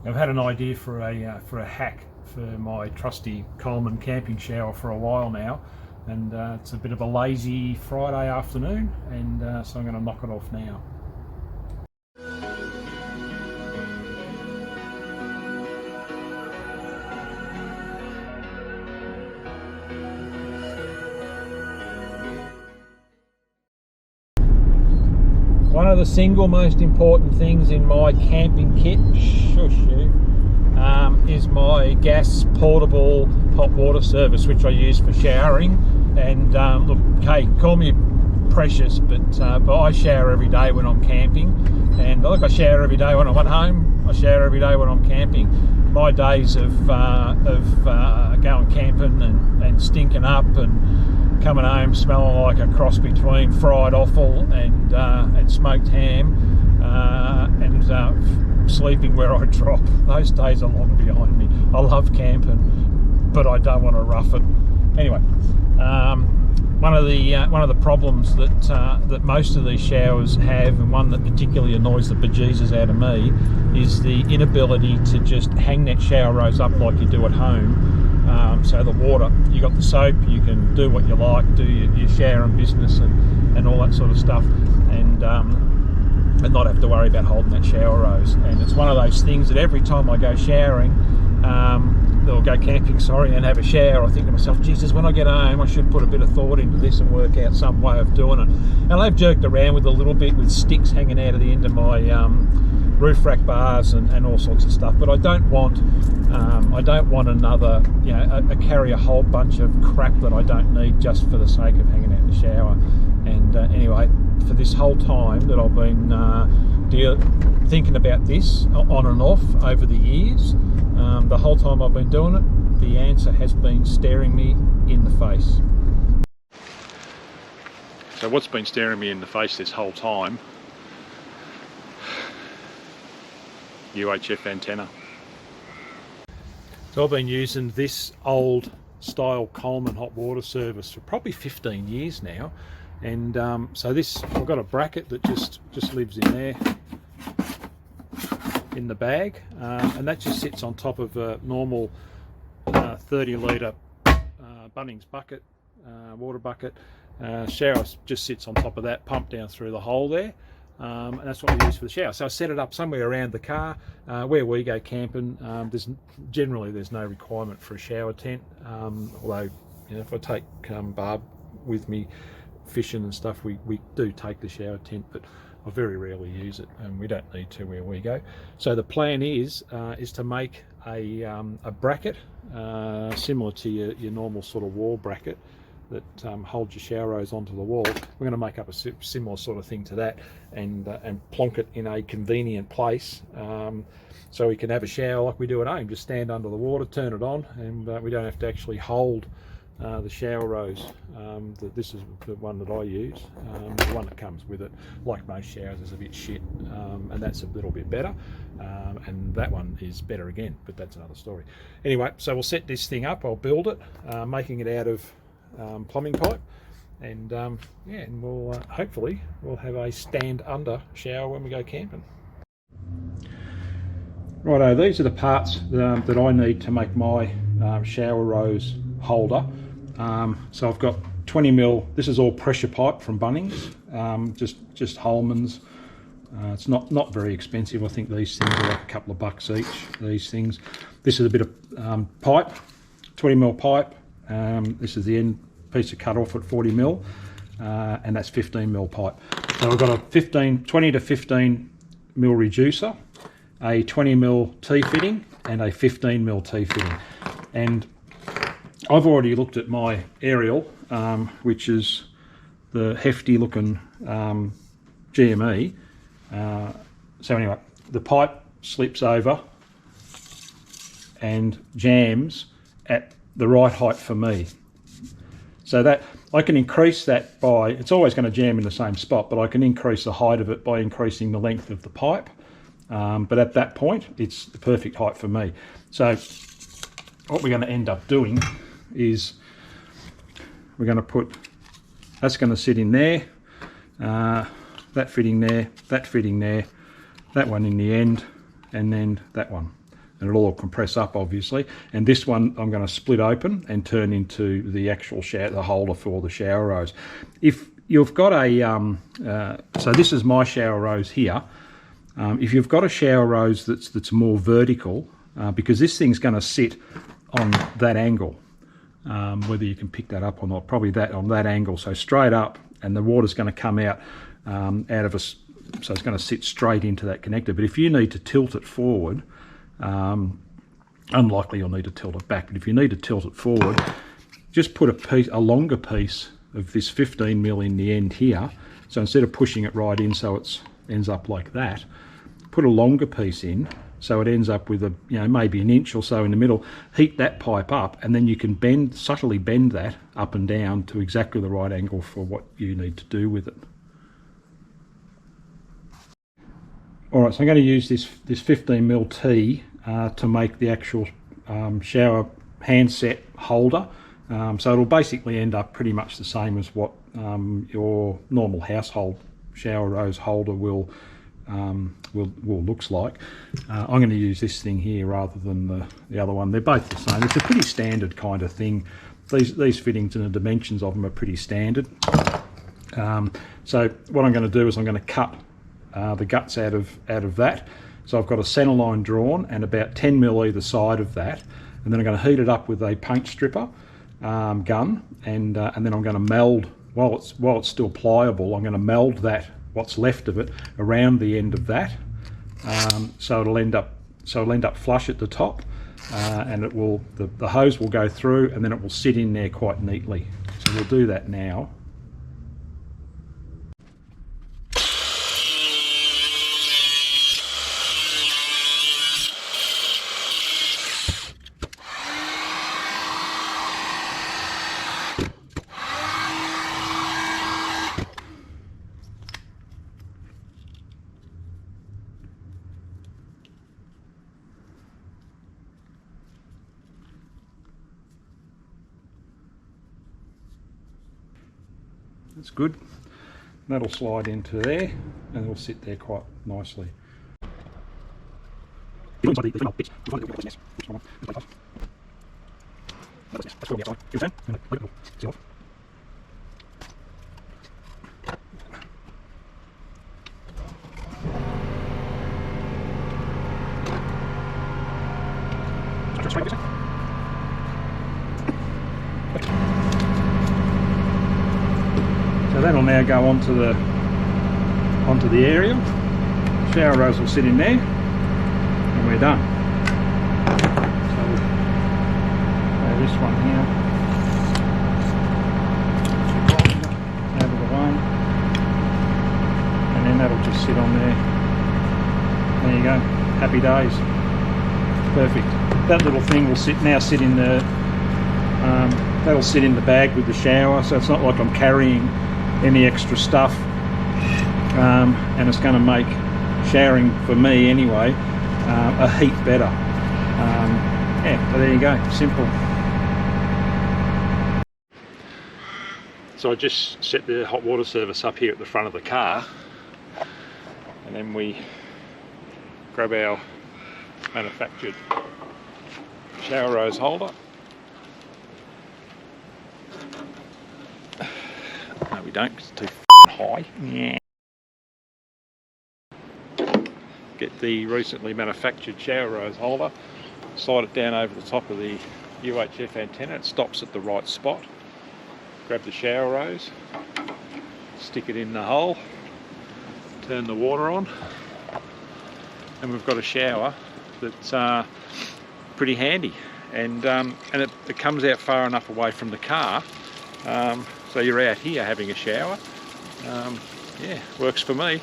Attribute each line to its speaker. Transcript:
Speaker 1: I've had an idea for a hack for my trusty Coleman camping shower for a while now, and it's a bit of a lazy Friday afternoon, and so I'm going to knock it off now. One of the single most important things in my camping kit, is my gas portable hot water service, which I use for showering. And look, hey, call me precious, but I shower every day when I'm camping. And look, I shower every day when I'm at home. I shower every day when I'm camping. My days of going camping and stinking up and coming home smelling like a cross between fried offal and smoked ham, and sleeping where I drop. Those days are long behind me. I love camping, but I don't want to rough it. Anyway, one of the problems that most of these showers have, and one that particularly annoys the bejesus out of me, is the inability to just hang that shower rose up like you do at home. So the water, you got the soap, you can do what you like, do your showering business and all that sort of stuff, and not have to worry about holding that shower rose. And it's one of those things that every time I go showering, or go camping, and have a shower, I think to myself, Jesus, when I get home I should put a bit of thought into this and work out some way of doing it. And I've jerked around with a little bit with sticks hanging out of the end of my roof rack bars and all sorts of stuff, but I don't want another, I carry a whole bunch of crap that I don't need just for the sake of hanging out in the shower. And anyway, for this whole time that I've been thinking about this on and off over the years, the whole time I've been doing it, the answer has been staring me in the face. So what's been staring me in the face this whole time? UHF antenna. So I've been using this old style Coleman hot water service for probably 15 years now, and so this, I've got a bracket that just lives in there in the bag, and that just sits on top of a normal 30 litre Bunnings bucket, water bucket. Shower just sits on top of that, pump down through the hole there. And that's what we use for the shower. So I set it up somewhere around the car where we go camping. There's no requirement for a shower tent, although if I take Barb with me fishing and stuff, we do take the shower tent, but I very rarely use it, and we don't need to where we go. So the plan is to make a bracket similar to your normal sort of wall bracket that holds your shower rose onto the wall. We're going to make up a similar sort of thing to that, and plonk it in a convenient place, so we can have a shower like we do at home. Just stand under the water, turn it on, and we don't have to actually hold the shower rose. This is the one that I use. The one that comes with it, like most showers, is a bit shit, and that's a little bit better, and that one is better again, but that's another story. Anyway, so we'll set this thing up. I'll build it, making it out of plumbing pipe, and and we'll hopefully we'll have a stand under shower when we go camping. Righto, these are the parts that I need to make my shower rose holder. So I've got 20mm, this is all pressure pipe from Bunnings, just Holman's. It's not very expensive. I think these things are like a couple of bucks each, these things. This is a bit of pipe, 20mm pipe. This is the end piece of cut off at 40mm, and that's 15mm pipe. So I've got a 20 to 15mm reducer, a 20mm T-fitting, and a 15mm T-fitting. And I've already looked at my aerial, which is the hefty looking GME. So anyway, the pipe slips over and jams at the right height for me. So that I can increase that by, it's always going to jam in the same spot, but I can increase the height of it by increasing the length of the pipe. But at that point, it's the perfect height for me. So what we're going to end up doing is we're going to put, that's going to sit in there, that fitting there, that fitting there, that one in the end, and then that one. and it'll all compress up obviously. And this one I'm going to split open and turn into the actual shower, the holder for the shower rose. If you've got a, so this is my shower rose here. If you've got a shower rose that's more vertical, because this thing's going to sit on that angle, whether you can pick that up or not, probably that on that angle, so straight up, and the water's going to come out of a, so it's going to sit straight into that connector. But if you need to tilt it forward, unlikely you'll need to tilt it back, but if you need to tilt it forward, just put a longer piece of this 15mm in the end here. So instead of pushing it right in so it ends up like that, put a longer piece in so it ends up with a, maybe an inch or so in the middle. Heat that pipe up, and then you can subtly bend that up and down to exactly the right angle for what you need to do with it. Alright, so I'm going to use this 15mm T to make the actual shower handset holder. So it'll basically end up pretty much the same as what your normal household shower rose holder will looks like. I'm going to use this thing here rather than the other one. They're both the same. It's a pretty standard kind of thing. These fittings and the dimensions of them are pretty standard. So what I'm going to do is I'm going to cut the guts out of that. So I've got a centre line drawn and about 10mm either side of that, and then I'm going to heat it up with a paint stripper gun, and then I'm going to meld, while it's still pliable, I'm going to meld that, what's left of it, around the end of that, so it'll end up flush at the top, and it will, the hose will go through, and then it will sit in there quite neatly. So we'll do that now. That's good. That'll slide into there and it'll sit there quite nicely. So that'll now go onto the area. Shower rose will sit in there, and we're done. So this one here, out of the way, and then that'll just sit on there. There you go. Happy days. Perfect. That little thing will sit in the. That'll sit in the bag with the shower, so it's not like I'm carrying any extra stuff, and it's going to make showering, for me anyway, a heap better. Yeah, so there you go, simple. So I just set the hot water service up here at the front of the car, and then we grab our manufactured shower rose holder. No, we don't, because it's too high. Yeah. Get the recently manufactured shower rose holder, slide it down over the top of the UHF antenna. It stops at the right spot. Grab the shower rose, stick it in the hole, turn the water on, and we've got a shower that's pretty handy, and it comes out far enough away from the car. So you're out here having a shower. Yeah, works for me.